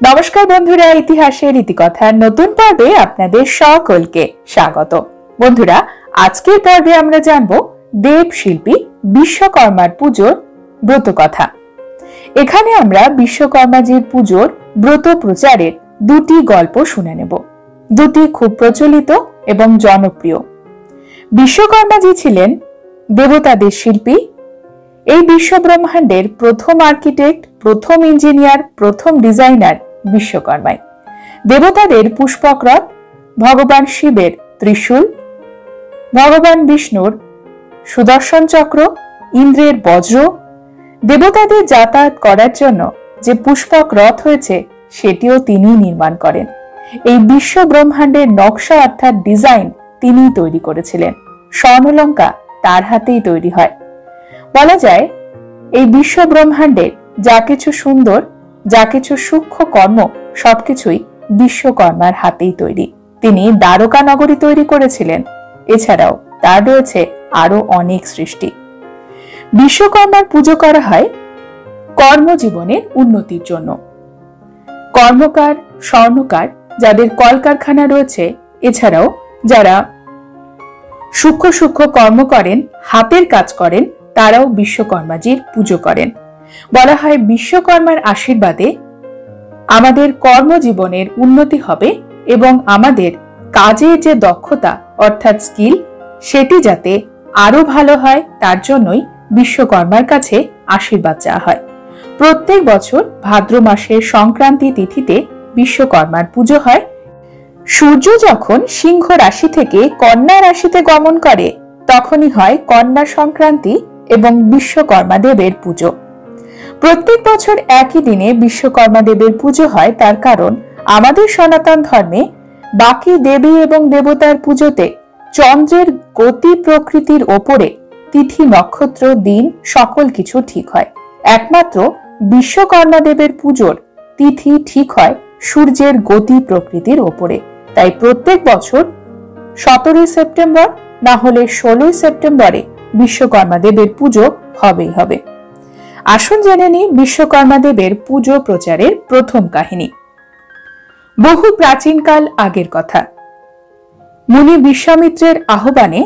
নমস্কার বন্ধুরা, ইতিহাসের ইতিকথার নতুন পর্বে আপনাদের সকলকে স্বাগত। বন্ধুরা, আজকের পর্বে আমরা জানব দেব শিল্পী বিশ্বকর্মার পুজোর ব্রত কথা। এখানে আমরা বিশ্বকর্মাজির পুজোর ব্রত প্রচারের দুটি গল্প শুনে নেব। দুটি খুব প্রচলিত এবং জনপ্রিয়। বিশ্বকর্মাজি ছিলেন দেবতাদের শিল্পী। এই বিশ্বব্রহ্মাণ্ডের প্রথম আর্কিটেক্ট, প্রথম ইঞ্জিনিয়ার, প্রথম ডিজাইনার বিশ্বকর্মাই। দেবতাদের পুষ্পক রথ, ভগবান শিবের ত্রিশূল, ভগবান বিষ্ণুর সুদর্শন চক্র, ইন্দ্রের বজ্র, দেবতাদের যাতায়াত করার জন্য যে পুষ্পক রথ হয়েছে সেটিও তিনিই নির্মাণ করেন। এই বিশ্ব ব্রহ্মাণ্ডের নকশা অর্থাৎ ডিজাইন তিনিই তৈরি করেছিলেন। স্বর্ণলঙ্কা তার হাতেই তৈরি হয়। বলা যায় এই বিশ্ব ব্রহ্মাণ্ডের যা কিছু সুন্দর, যা কিছু সূক্ষ্ম কর্ম সবকিছুই বিশ্বকর্মার হাতেই তৈরি। তিনি দ্বারকা নগরী তৈরি করেছিলেন। এছাড়াও তার রয়েছে আরো অনেক সৃষ্টি। বিশ্বকর্মার পুজো করা হয় কর্মজীবনের উন্নতির জন্য। কর্মকার, স্বর্ণকার যাদের কলকারখানা রয়েছে, এছাড়াও যারা সূক্ষ্ম সূক্ষ্ম কর্ম করেন, হাতের কাজ করেন, তারাও বিশ্বকর্মাজির পুজো করেন। বলা হয় বিশ্বকর্মার আশীর্বাদে আমাদের কর্মজীবনের উন্নতি হবে এবং আমাদের কাজের যে দক্ষতা অর্থাৎ স্কিল সেটি যাতে আরো ভালো হয়, তার জন্যই বিশ্বকর্মার কাছে আশীর্বাদ চাওয়া হয়। প্রত্যেক বছর ভাদ্র মাসের সংক্রান্তি তিথিতে বিশ্বকর্মার পুজো হয়। সূর্য যখন সিংহ রাশি থেকে কন্যা রাশিতে গমন করে তখনই হয় কন্যা সংক্রান্তি এবং বিশ্বকর্মা দেবের পুজো। প্রত্যেক বছর একই দিনে বিশ্বকর্মা দেবের পুজো হয়। তার কারণ আমাদের সনাতন ধর্মে বাকি দেবী এবং দেবতার পুজোতে চন্দ্রের গতি প্রকৃতির ওপরে তিথি, নক্ষত্র, দিন সকল কিছু ঠিক হয়। একমাত্র বিশ্বকর্মা দেবের পুজোর তিথি ঠিক হয় সূর্যের গতি প্রকৃতির ওপরে। তাই প্রত্যেক বছর 17 সেপ্টেম্বর না হলে 16 সেপ্টেম্বরে বিশ্বকর্মা দেবের পুজো হবেই হবে। আসুন জেনে নিই বিশ্বকর্মা দেবের পুজো প্রচারের প্রথম কাহিনী। বহু প্রাচীনকাল আগের কথা। মুনি বিশ্বামিত্রের আহ্বানে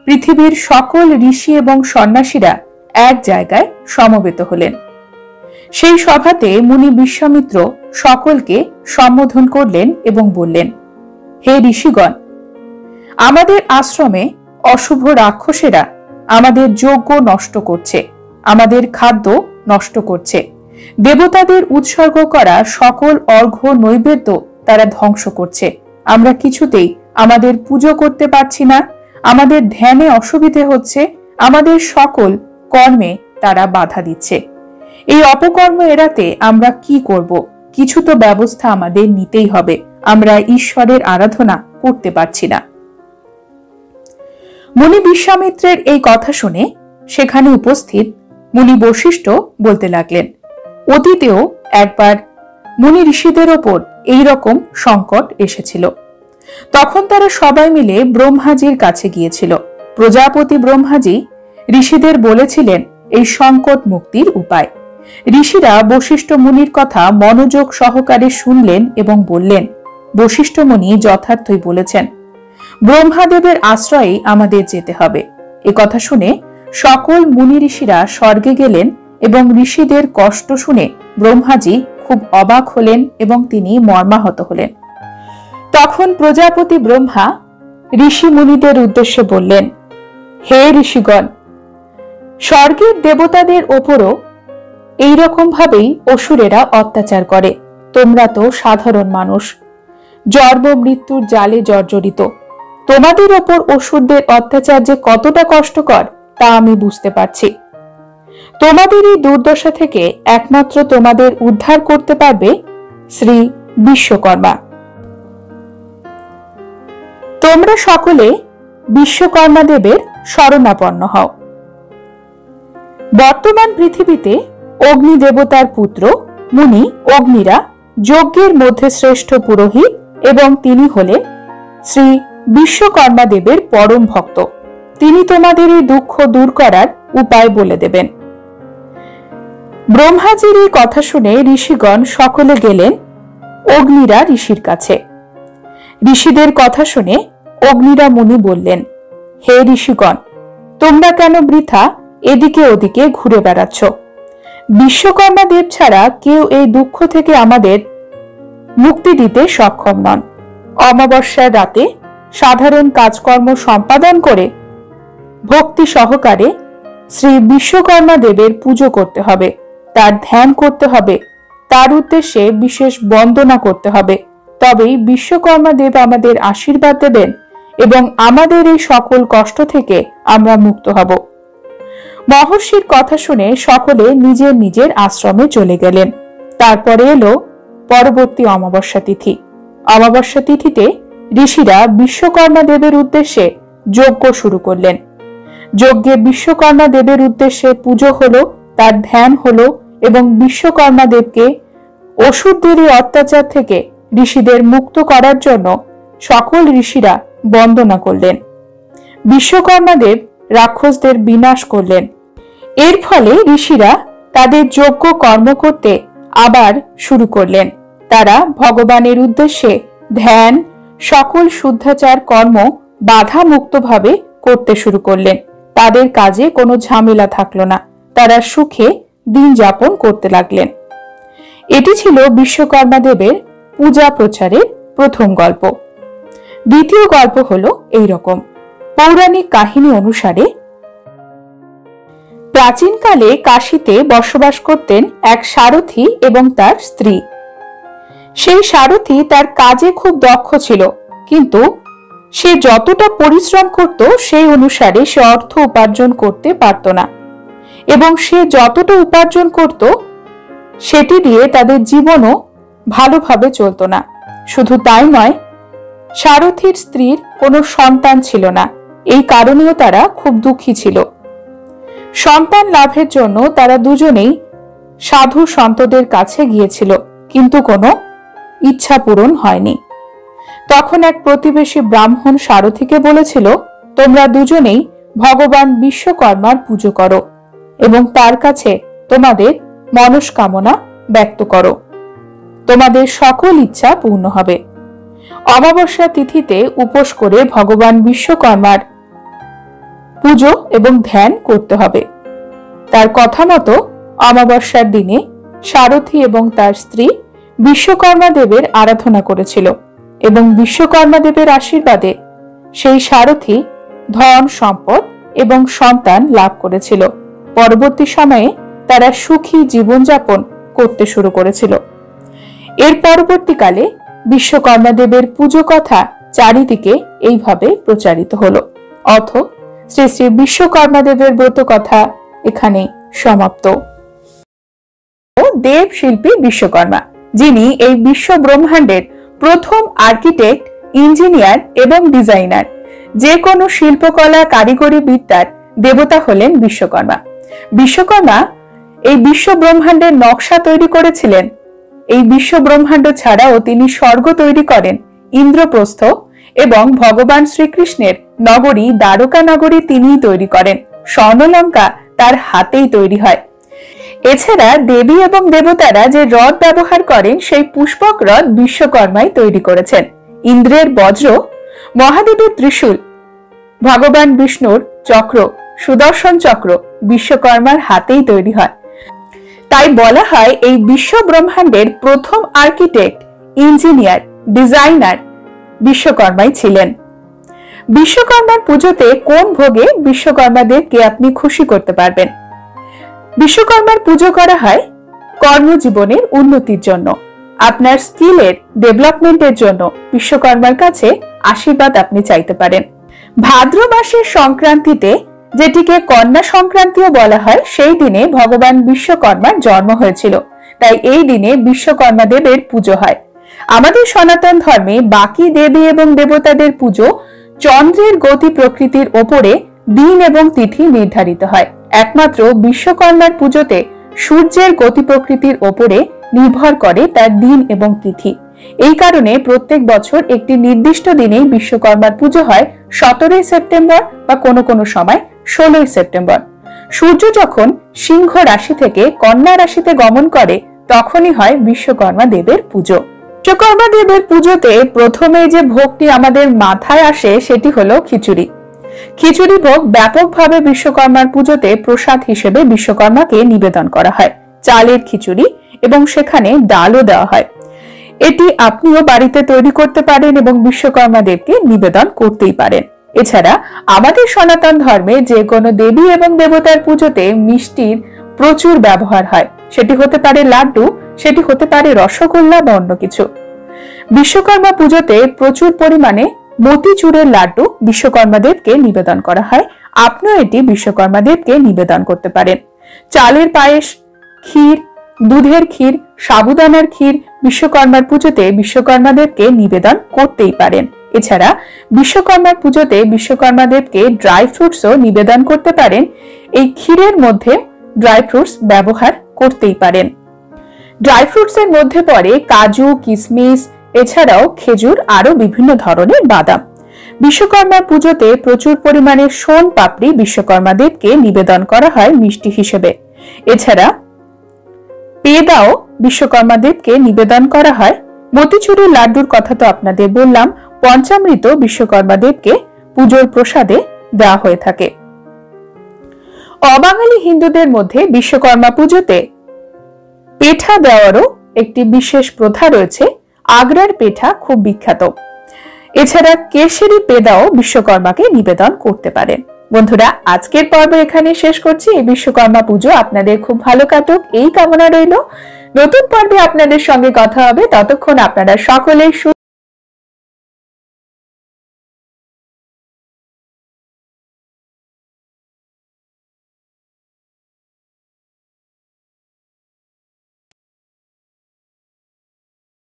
পৃথিবীর সকল ঋষি এবং সন্ন্যাসীরা এক জায়গায় সমবেত হলেন। সেই সভাতে মুনি বিশ্বামিত্র সকলকে সম্বোধন করলেন এবং বললেন, হে ঋষিগণ, আমাদের আশ্রমে অশুভ রাক্ষসেরা আমাদের যজ্ঞ নষ্ট করছে, আমাদের খাদ্য নষ্ট করছে, দেবতাদের উৎসর্গ করা সকল অর্ঘ্য নৈবেদ্য তারা ধ্বংস করছে। আমরা কিছুতেই আমাদের পুজো করতে পারছি না, আমাদের ধ্যানে অসুবিধে হচ্ছে, আমাদের সকল কর্মে তারা বাধা দিচ্ছে। এই অপকর্ম এড়াতে আমরা কি করব? কিছু তো ব্যবস্থা আমাদের নিতেই হবে। আমরা ঈশ্বরের আরাধনা করতে পারছি না। মুনি বিশ্বামিত্রের এই কথা শুনে সেখানে উপস্থিত মুনি বশিষ্ঠ বলতে লাগলেন, অতীতেও একবার মুনি ঋষিদের ওপর এইরকম সংকট এসেছিল। তখন তারা সবাই মিলে ব্রহ্মাজির কাছে গিয়েছিল। প্রজাপতি ব্রহ্মাজি ঋষিদের বলেছিলেন এই সংকট মুক্তির উপায়। ঋষিরা বশিষ্ঠ মুনির কথা মনোযোগ সহকারে শুনলেন এবং বললেন, বশিষ্ঠ মুনি যথার্থই বলেছেন, ব্রহ্মাদেবের আশ্রয়ে আমাদের যেতে হবে। এ কথা শুনে সকল মুনি ঋষিরা স্বর্গে গেলেন এবং ঋষিদের কষ্ট শুনে ব্রহ্মাজি খুব অবাক হলেন এবং তিনি মর্মাহত হলেন। তখন প্রজাপতি ব্রহ্মা ঋষি মুনিদের উদ্দেশ্যে বললেন, হে ঋষিগণ, স্বর্গের দেবতাদের ওপরও এইরকম ভাবেই অসুরেরা অত্যাচার করে। তোমরা তো সাধারণ মানুষ, জন্ম মৃত্যুর জালে জর্জরিত। তোমাদের ওপর অসুরদের অত্যাচার যে কতটা কষ্টকর তা আমি বুঝতে পারছি। তোমাদের এই দুর্দশা থেকে একমাত্র তোমাদের উদ্ধার করতে পারবে শ্রী বিশ্বকর্মা। তোমরা সকলে বিশ্বকর্মা দেবের শরণাপন্ন হও। বর্তমান পৃথিবীতে অগ্নি দেবতার পুত্র মুনি অগ্নিরা যজ্ঞের মধ্যে শ্রেষ্ঠ পুরোহিত এবং তিনি হলেন শ্রী বিশ্বকর্মা দেবের পরম ভক্ত। তিনি তোমাদের এই দুঃখ দূর করার উপায় বলে দেবেন। ব্রহ্মাজির এই কথা শুনে ঋষিগণ সকলে গেলেন অগ্নিরা ঋষির কাছে। ঋষিদের কথা শুনে অগ্নিরা মুনি বললেন, হে ঋষিগণ, তোমরা কেন বৃথা এদিকে ওদিকে ঘুরে বেড়াচ্ছ? বিশ্বকর্মা দেব ছাড়া কেউ এই দুঃখ থেকে আমাদের মুক্তি দিতে সক্ষম নন। অমাবস্যার রাতে সাধারণ কাজকর্ম সম্পাদন করে ভক্তি সহকারে শ্রী বিশ্বকর্মা দেবের পুজো করতে হবে, তার ধ্যান করতে হবে, তার উদ্দেশ্যে বিশেষ বন্দনা করতে হবে। তবেই বিশ্বকর্মা দেব আমাদের আশীর্বাদ দেবেন এবং আমাদের এই সকল কষ্ট থেকে আমরা মুক্ত হব। মহর্ষির কথা শুনে সকলে নিজের নিজের আশ্রমে চলে গেলেন। তারপরে এলো পরবর্তী অমাবস্যা তিথি। অমাবস্যা তিথিতে ঋষিরা বিশ্বকর্মা দেবের উদ্দেশ্যে যজ্ঞ শুরু করলেন। যজ্ঞে বিশ্বকর্মা দেবের উদ্দেশ্যে পুজো হলো, তার ধ্যান হলো এবং বিশ্বকর্মা দেবকে অসুরদের অত্যাচার থেকে ঋষিদের মুক্ত করার জন্য সকল ঋষিরা বন্দনা করলেন। বিশ্বকর্মা দেব রাক্ষসদের বিনাশ করলেন। এর ফলে ঋষিরা তাদের যজ্ঞ কর্ম করতে আবার শুরু করলেন। তারা ভগবানের উদ্দেশ্যে ধ্যান, সকল শুদ্ধাচার কর্ম বাধা মুক্তভাবে করতে শুরু করলেন। তাদের কাজে কোনো ঝামেলা থাকলো না, তারা সুখে দিন যাপন করতে লাগলেন। এটি ছিল বিশ্বকর্মা দেবের পূজা প্রচারের প্রথম গল্প। দ্বিতীয় গল্প হলো এইরকম। পৌরাণিক কাহিনী অনুসারে প্রাচীনকালে কাশীতে বসবাস করতেন এক সারথী এবং তার স্ত্রী। সেই সারথী তার কাজে খুব দক্ষ ছিল, কিন্তু সে যতটা পরিশ্রম করত সেই অনুসারে সে অর্থ উপার্জন করতে পারত না, এবং সে যতটা উপার্জন করত সেটি দিয়ে তাদের জীবনও ভালোভাবে চলত না। শুধু তাই নয়, সারথীর স্ত্রীর কোনো সন্তান ছিল না। এই কারণেও তারা খুব দুঃখী ছিল। সন্তান লাভের জন্য তারা দুজনেই সাধু সন্তদের কাছে গিয়েছিল, কিন্তু কোনো ইচ্ছা পূরণ হয়নি। তখন এক প্রতিবেশী ব্রাহ্মণ সারথীকে বলেছিল, তোমরা দুজনেই ভগবান বিশ্বকর্মার পুজো করো এবং তার কাছে তোমাদের মনস্কামনা ব্যক্ত করো, তোমাদের সকল ইচ্ছা পূর্ণ হবে। অমাবস্যা তিথিতে উপোস করে ভগবান বিশ্বকর্মার পুজো এবং ধ্যান করতে হবে। তার কথা মতো অমাবস্যার দিনে সারথী এবং তার স্ত্রী বিশ্বকর্মা দেবের আরাধনা করেছিল এবং বিশ্বকর্মা দেবের আশীর্বাদে সেই সারথী ধন সম্পদ এবং সন্তান লাভ করেছিল। পরবর্তী সময়ে তারা সুখী জীবনযাপন করতে শুরু করেছিল। এর পরবর্তীকালে বিশ্বকর্মা দেবের পুজো কথা চারিদিকে এইভাবে প্রচারিত হলো। অথ শ্রী শ্রী বিশ্বকর্মা দেবের ব্রত কথা এখানে সমাপ্ত। দেব শিল্পী বিশ্বকর্মা, যিনি এই বিশ্ব ব্রহ্মাণ্ডের প্রথম আর্কিটেক্ট, ইঞ্জিনিয়ার এবং ডিজাইনার। যে কোনো শিল্পকলা কারিগরি বিদ্যার দেবতা হলেন বিশ্বকর্মা। বিশ্বকর্মা এই বিশ্ব ব্রহ্মাণ্ডের নকশা তৈরি করেছিলেন। এই বিশ্ব ব্রহ্মাণ্ড ছাড়াও তিনি স্বর্গ তৈরি করেন, ইন্দ্রপ্রস্থ এবং ভগবান শ্রীকৃষ্ণের নগরী দ্বারকা নগরী তিনিই তৈরি করেন। স্বর্ণলঙ্কা তার হাতেই তৈরি হয়। এছাড়া দেবী এবং দেবতারা যে রথ ব্যবহার করেন সেই পুষ্পক রথ বিশ্বকর্মাই তৈরি করেছেন। ইন্দ্রের বজ্র, মহাদেবের ত্রিশূল, ভগবান বিষ্ণুর চক্র, সুদর্শন চক্র বিশ্বকর্মার হাতেই তৈরি হয়। তাই বলা হয় এই বিশ্ব ব্রহ্মাণ্ডের প্রথম আর্কিটেক্ট, ইঞ্জিনিয়ার, ডিজাইনার বিশ্বকর্মাই ছিলেন। বিশ্বকর্মার পুজোতে কোন ভোগে বিশ্বকর্মা দেবকে আপনি খুশি করতে পারবেন? বিশ্বকর্মার পুজো করা হয় কর্মজীবনের উন্নতির জন্য, আপনার স্কিলের ডেভেলপমেন্টের জন্য বিশ্বকর্মার কাছে আশীর্বাদ আপনি চাইতে পারেন। ভাদ্র মাসের সংক্রান্তিতে, যেটিকে কন্যা সংক্রান্তিও বলা হয়, সেই দিনে ভগবান বিশ্বকর্মার জন্ম হয়েছিল। তাই এই দিনে বিশ্বকর্মা দেবের পুজো হয়। আমাদের সনাতন ধর্মে বাকি দেবী এবং দেবতাদের পুজো চন্দ্রের গতি প্রকৃতির ওপরে দিন এবং তিথি নির্ধারিত হয়। একমাত্র বিশ্বকর্মার পুজোতে সূর্যের গতি প্রকৃতির ওপরে নির্ভর করে তার দিন এবং তিথি। এই কারণে প্রত্যেক বছর একটি নির্দিষ্ট দিনেই বিশ্বকর্মার পুজো হয়, 17 সেপ্টেম্বর বা কোনো কোনো সময় 16 সেপ্টেম্বর। সূর্য যখন সিংহ রাশি থেকে কন্যা রাশিতে গমন করে তখনই হয় বিশ্বকর্মা দেবের পুজো। বিশ্বকর্মা দেবের পুজোতে প্রথমে যে ভোগটি আমাদের মাথায় আসে সেটি হলো খিচুড়ি। খিচুড়ি ভোগ ব্যাপকভাবে বিশ্বকর্মার পুজোতে প্রসাদ হিসেবে বিশ্বকর্মাকে নিবেদন করা হয়। চালের খিচুড়ি এবং সেখানে ডালও দেওয়া হয়। এটি আপনিও বাড়িতে তৈরি করতে পারেন এবং বিশ্বকর্মা দেবকে নিবেদন করতেই পারেন। এছাড়া আমাদের সনাতন ধর্মে যে কোনো দেবী এবং দেবতার পুজোতে মিষ্টির প্রচুর ব্যবহার হয়। সেটি হতে পারে লাড্ডু, সেটি হতে পারে রসগোল্লা বা অন্য কিছু। বিশ্বকর্মা পুজোতে প্রচুর পরিমাণে মতিচুরের লাড্ডু বিশ্বকর্মা দেবকে নিবেদন করা হয়। আপনিও এটি বিশ্বকর্মা দেবকে নিবেদন করতে পারেন। চালের পায়েস, ক্ষীর, দুধের ক্ষীর, সাবুদানার ক্ষীর বিশ্বকর্মার পুজোতে বিশ্বকর্মা দেবকে নিবেদন করতেই পারেন। এছাড়া বিশ্বকর্মার পুজোতে বিশ্বকর্মা দেবকে ড্রাই ফ্রুটসও নিবেদন করতে পারেন। এই ক্ষীরের মধ্যে ড্রাই ফ্রুটস ব্যবহার করতেই পারেন। ড্রাই ফ্রুটস এর মধ্যে পড়ে কাজু, কিশমিশ, এছাড়াও খেজুর, আরো বিভিন্ন ধরনের বাদাম। বিশ্বকর্মা পুজোতে প্রচুর পরিমাণে সোন পাপড়ি বিশ্বকর্মা দেবকে নিবেদন করা হয় মিষ্টি হিসেবে। এছাড়া পেদাও বিশ্বকর্মা দেবকে নিবেদন করা হয়। মতিচুরের লাড্ডুর কথা তো আপনাদের বললাম। পঞ্চামৃত বিশ্বকর্মা দেবকে পুজোর প্রসাদে দেওয়া হয়ে থাকে। অবাঙালি হিন্দুদের মধ্যে বিশ্বকর্মা পুজোতে পেঠা দেওয়ারও একটি বিশেষ প্রথা রয়েছে। আগ্রার পেঠা খুব বিখ্যাত। এছাড়া কেশরী পেদাও বিশ্বকর্মাকে নিবেদন করতে পারেন। বন্ধুরা, আজকের পর্ব এখানে শেষ করছি। এই বিশ্বকর্মা পুজো আপনাদের খুব ভালো কাটুক এই কামনা রইল। নতুন পর্বে আপনাদের সঙ্গে কথা হবে। ততক্ষণ আপনারা সকলেই